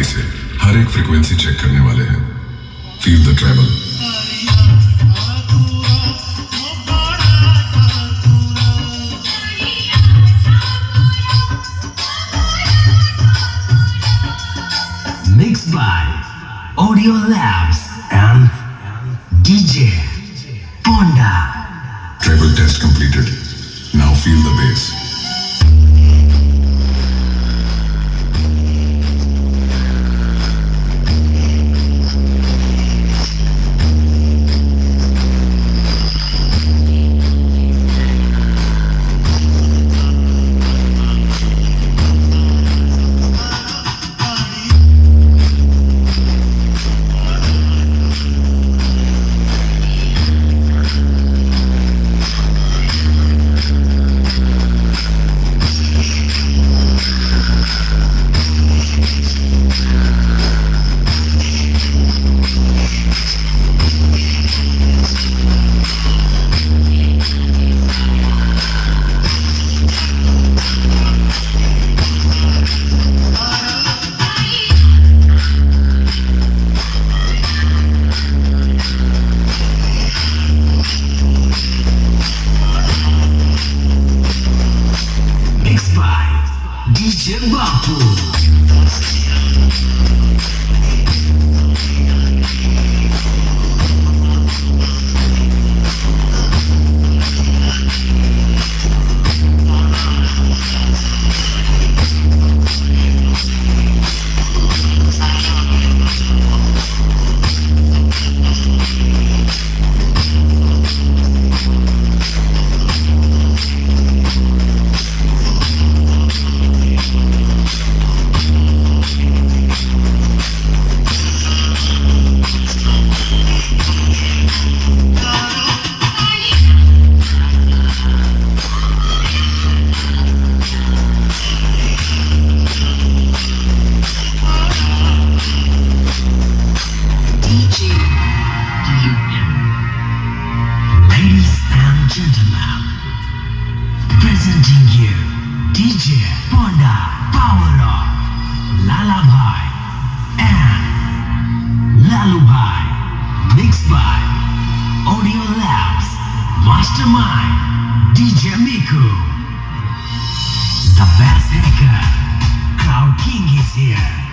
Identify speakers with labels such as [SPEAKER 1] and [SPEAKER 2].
[SPEAKER 1] से हर एक frequency check करने वाले हैं। Feel the travel.
[SPEAKER 2] Mixed by Audio Labs and DJ Ponda.
[SPEAKER 1] Treble test completed. Now feel the bass. Mixed by DJ Bapu. Ladies and gentlemen, presenting you DJ Ponda, Power of Lalabhai and Lalubhai. Mixed by Audio Labs, Mastermind, DJ Miku. The best maker, Crowd King is here.